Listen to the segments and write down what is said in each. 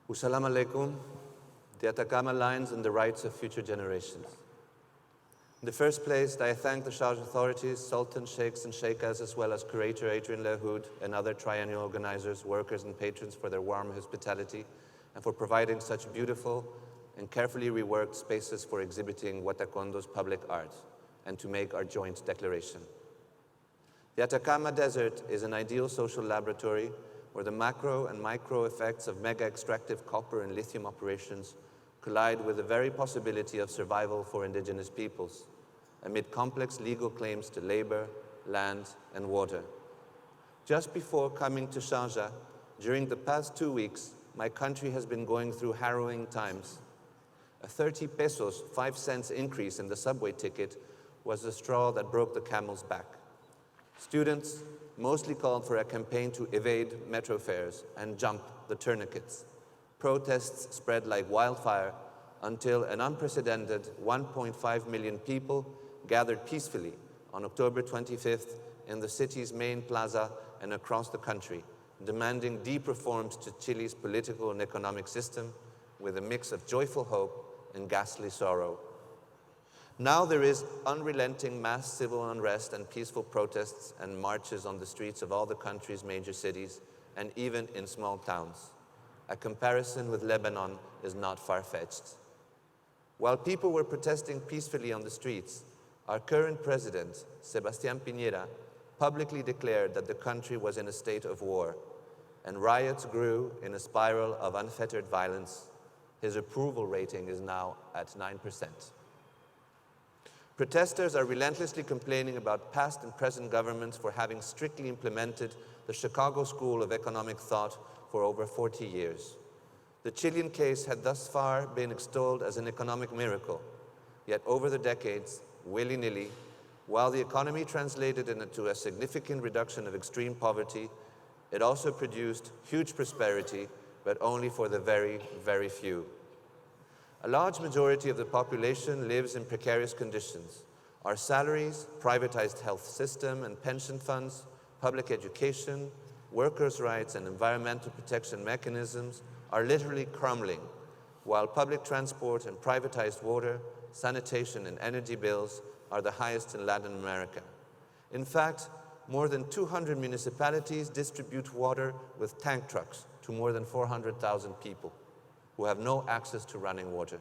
Assalamu alaikum, the Atacama Lines and the rights of future generations. In the first place, I thank the Sharjah authorities, sultans, sheikhs and sheikhas, as well as curator Adrian Lahoud and other triennial organizers, workers and patrons for their warm hospitality and for providing such beautiful and carefully reworked spaces for exhibiting Watacondo's public art and to make our joint declaration. The Atacama Desert is an ideal social laboratory where the macro and micro effects of mega-extractive copper and lithium operations collide with the very possibility of survival for indigenous peoples, amid complex legal claims to labor, land, and water. Just before coming to Sharjah, during the past 2 weeks, my country has been going through harrowing times. A 30 pesos, 5 cents increase in the subway ticket was the straw that broke the camel's back. Students mostly called for a campaign to evade metro fares and jump the tourniquets. Protests spread like wildfire until an unprecedented 1.5 million people gathered peacefully on October 25th in the city's main plaza and across the country, demanding deep reforms to Chile's political and economic system with a mix of joyful hope and ghastly sorrow. Now there is unrelenting mass civil unrest and peaceful protests and marches on the streets of all the country's major cities and even in small towns. A comparison with Lebanon is not far-fetched. While people were protesting peacefully on the streets, our current president, Sebastián Piñera, publicly declared that the country was in a state of war, and riots grew in a spiral of unfettered violence. His approval rating is now at 9%. Protesters are relentlessly complaining about past and present governments for having strictly implemented the Chicago School of Economic Thought for over 40 years. The Chilean case had thus far been extolled as an economic miracle, yet over the decades, willy-nilly, while the economy translated into a significant reduction of extreme poverty, it also produced huge prosperity, but only for the very, very few. A large majority of the population lives in precarious conditions. Our salaries, privatized health system and pension funds, public education, workers' rights and environmental protection mechanisms are literally crumbling, while public transport and privatized water, sanitation and energy bills are the highest in Latin America. In fact, more than 200 municipalities distribute water with tank trucks to more than 400,000 people who have no access to running water.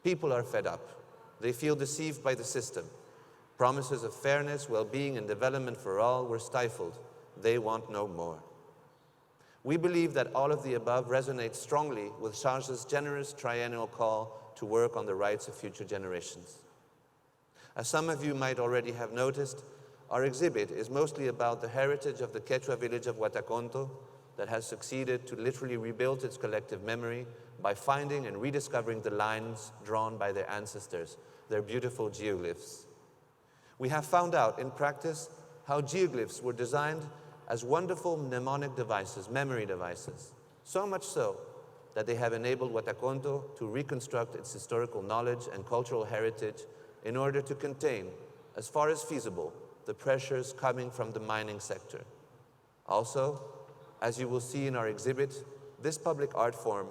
People are fed up. They feel deceived by the system. Promises of fairness, well-being, and development for all were stifled. They want no more. We believe that all of the above resonates strongly with Sharjah's generous triennial call to work on the rights of future generations. As some of you might already have noticed, our exhibit is mostly about the heritage of the Quechua village of Wataconto that has succeeded to literally rebuild its collective memory by finding and rediscovering the lines drawn by their ancestors, their beautiful geoglyphs. We have found out in practice how geoglyphs were designed as wonderful mnemonic devices, memory devices, so much so that they have enabled Wataconto to reconstruct its historical knowledge and cultural heritage in order to contain, as far as feasible, the pressures coming from the mining sector. Also, as you will see in our exhibit, this public art form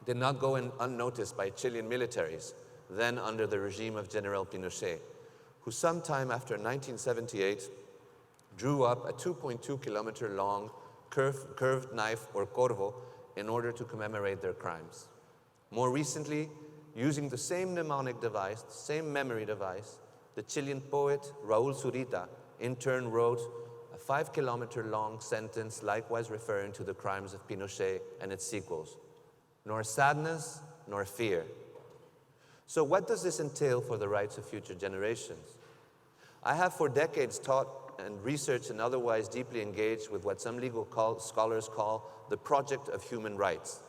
did not go unnoticed by Chilean militaries, then under the regime of General Pinochet, who sometime after 1978 drew up a 2.2-kilometer long curved knife or corvo in order to commemorate their crimes. More recently, using the same mnemonic device, the same memory device, the Chilean poet Raúl Zurita in turn wrote a 5-kilometer long sentence likewise referring to the crimes of Pinochet and its sequels. Nor sadness, nor fear. So what does this entail for the rights of future generations? I have for decades taught and researched and otherwise deeply engaged with what some legal scholars call the project of human rights,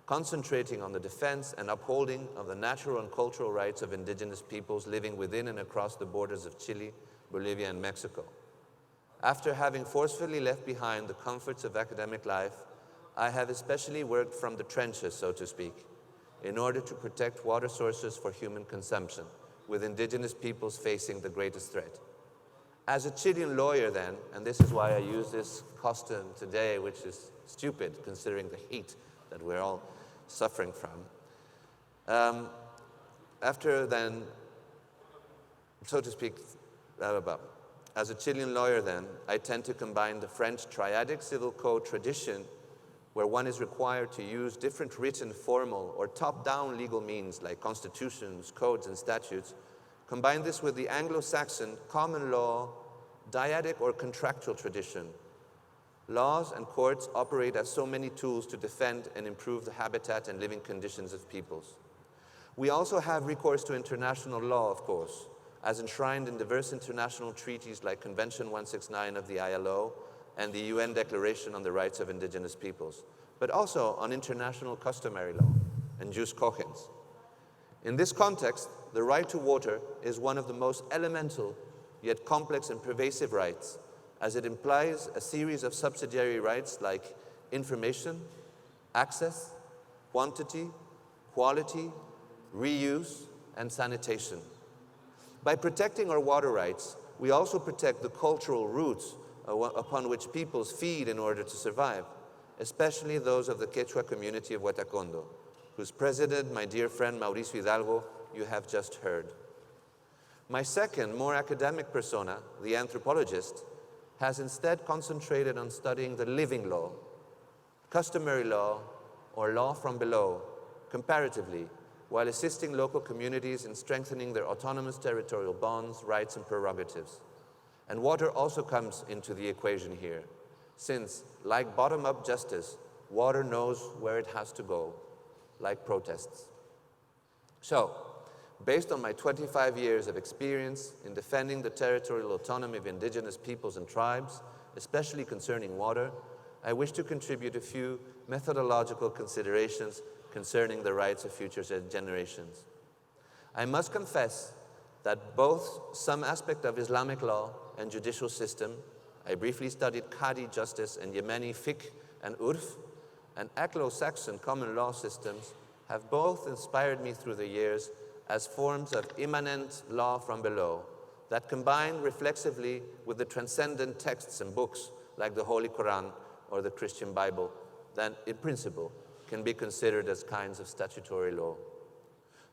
concentrating on the defense and upholding of the natural and cultural rights of indigenous peoples living within and across the borders of Chile, Bolivia, and Mexico. After having forcefully left behind the comforts of academic life, I have especially worked from the trenches, so to speak, in order to protect water sources for human consumption, with indigenous peoples facing the greatest threat. As a Chilean lawyer then, and this is why I use this costume today, which is stupid considering the heat that we're all suffering from. After then, so to speak, as a Chilean lawyer then, I tend to combine the French triadic civil code tradition, where one is required to use different written, formal, or top-down legal means like constitutions, codes, and statutes. Combine this with the Anglo-Saxon common law, dyadic or contractual tradition. Laws and courts operate as so many tools to defend and improve the habitat and living conditions of peoples. We also have recourse to international law, of course, as enshrined in diverse international treaties like Convention 169 of the ILO and the UN Declaration on the Rights of Indigenous Peoples, but also on international customary law and jus cogens. In this context, the right to water is one of the most elemental yet complex and pervasive rights, as it implies a series of subsidiary rights like information, access, quantity, quality, reuse, and sanitation. By protecting our water rights, we also protect the cultural roots upon which peoples feed in order to survive, especially those of the Quechua community of Huatacondo, whose president, my dear friend Mauricio Hidalgo, you have just heard. My second, more academic persona, the anthropologist, has instead concentrated on studying the living law, customary law, or law from below, comparatively, while assisting local communities in strengthening their autonomous territorial bonds, rights, and prerogatives. And water also comes into the equation here, since, like bottom-up justice, water knows where it has to go, like protests. So, based on my 25 years of experience in defending the territorial autonomy of indigenous peoples and tribes, especially concerning water, I wish to contribute a few methodological considerations concerning the rights of future generations. I must confess that both some aspect of Islamic law and judicial system, I briefly studied Qadi justice and Yemeni fiqh and urf, and Anglo-Saxon common law systems have both inspired me through the years as forms of immanent law from below that combine reflexively with the transcendent texts and books like the Holy Quran or the Christian Bible that, in principle, can be considered as kinds of statutory law.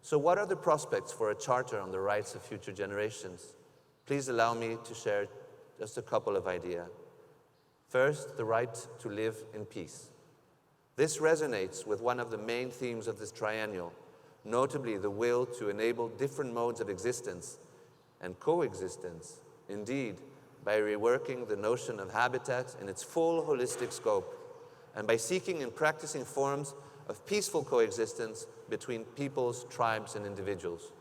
So what are the prospects for a charter on the rights of future generations? Please allow me to share just a couple of ideas. First, the right to live in peace. This resonates with one of the main themes of this triennial, notably the will to enable different modes of existence and coexistence, indeed, by reworking the notion of habitat in its full holistic scope, and by seeking and practicing forms of peaceful coexistence between peoples, tribes, and individuals.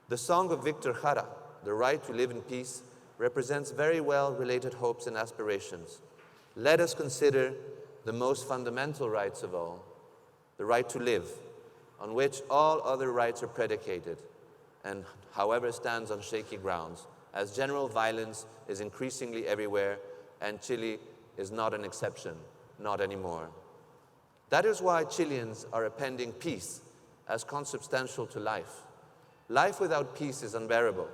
The song of Victor Jara, The Right to Live in Peace, represents very well related hopes and aspirations. Let us consider the most fundamental rights of all, the right to live, on which all other rights are predicated, and however stands on shaky grounds, as general violence is increasingly everywhere, and Chile is not an exception, not anymore. That is why Chileans are appending peace as consubstantial to life. Life without peace is unbearable,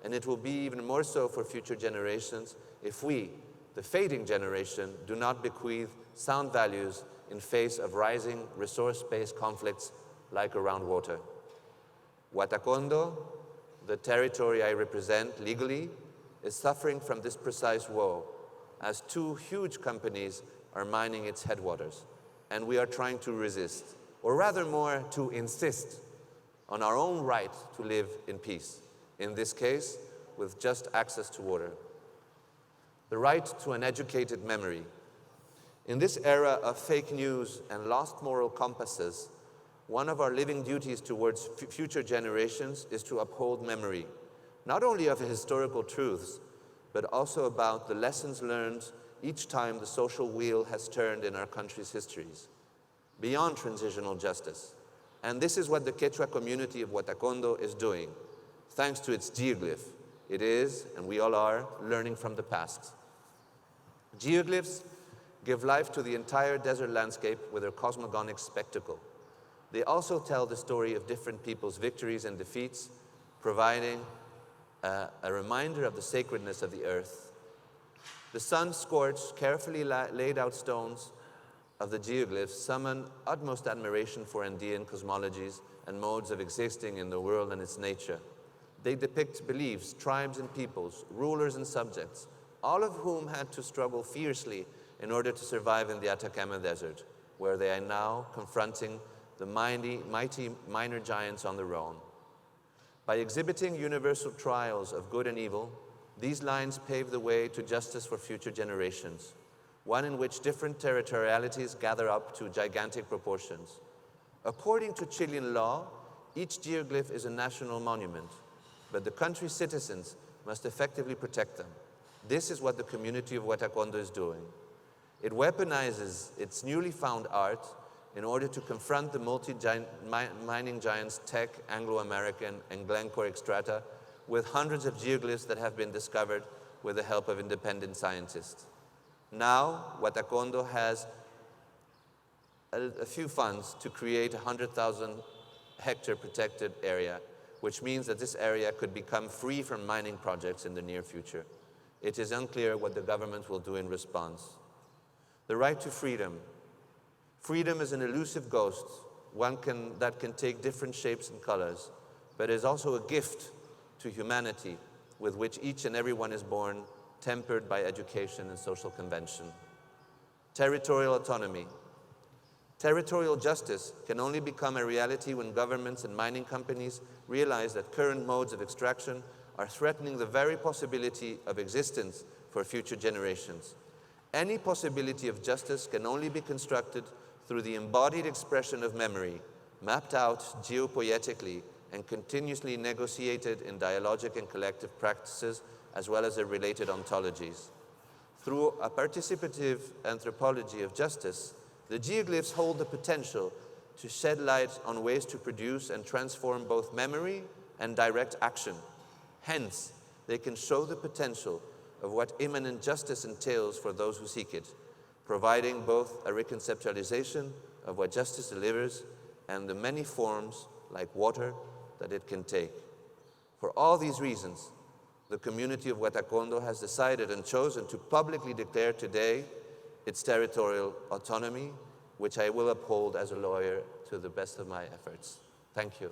and it will be even more so for future generations if we, the fading generation, do not bequeath sound values in face of rising resource-based conflicts like around water. Huatacondo, the territory I represent legally, is suffering from this precise woe, as two huge companies are mining its headwaters, and we are trying to resist, or rather more to insist, on our own right to live in peace, in this case, with just access to water. The right to an educated memory. In this era of fake news and lost moral compasses, one of our living duties towards future generations is to uphold memory, not only of historical truths, but also about the lessons learned each time the social wheel has turned in our country's histories, beyond transitional justice. And this is what the Quechua community of Huatacondo is doing, thanks to its geoglyph. It is, and we all are, learning from the past. Geoglyphs give life to the entire desert landscape with their cosmogonic spectacle. They also tell the story of different people's victories and defeats, providing a reminder of the sacredness of the earth. The sun-scorched, carefully laid out stones of the geoglyphs summon utmost admiration for Andean cosmologies and modes of existing in the world and its nature. They depict beliefs, tribes and peoples, rulers and subjects, all of whom had to struggle fiercely in order to survive in the Atacama Desert, where they are now confronting the mighty minor giants on their own. By exhibiting universal trials of good and evil, these lines pave the way to justice for future generations, one in which different territorialities gather up to gigantic proportions. According to Chilean law, each geoglyph is a national monument, but the country's citizens must effectively protect them. This is what the community of Huatacondo is doing. It weaponizes its newly found art in order to confront the mining giants Teck, Anglo-American, and Glencore Xstrata with hundreds of geoglyphs that have been discovered with the help of independent scientists. Now, Huatacondo has a few funds to create a 100,000 hectare protected area, which means that this area could become free from mining projects in the near future. It is unclear what the government will do in response. The right to freedom. Freedom is an elusive ghost, that can take different shapes and colors, but is also a gift to humanity with which each and every one is born, tempered by education and social convention. Territorial autonomy. Territorial justice can only become a reality when governments and mining companies realize that current modes of extraction are threatening the very possibility of existence for future generations. Any possibility of justice can only be constructed through the embodied expression of memory, mapped out geopoietically and continuously negotiated in dialogic and collective practices, as well as their related ontologies. Through a participative anthropology of justice, the geoglyphs hold the potential to shed light on ways to produce and transform both memory and direct action. Hence, they can show the potential of what immanent justice entails for those who seek it, providing both a reconceptualization of what justice delivers and the many forms, like water, that it can take. For all these reasons, the community of Huatacondo has decided and chosen to publicly declare today its territorial autonomy, which I will uphold as a lawyer to the best of my efforts. Thank you.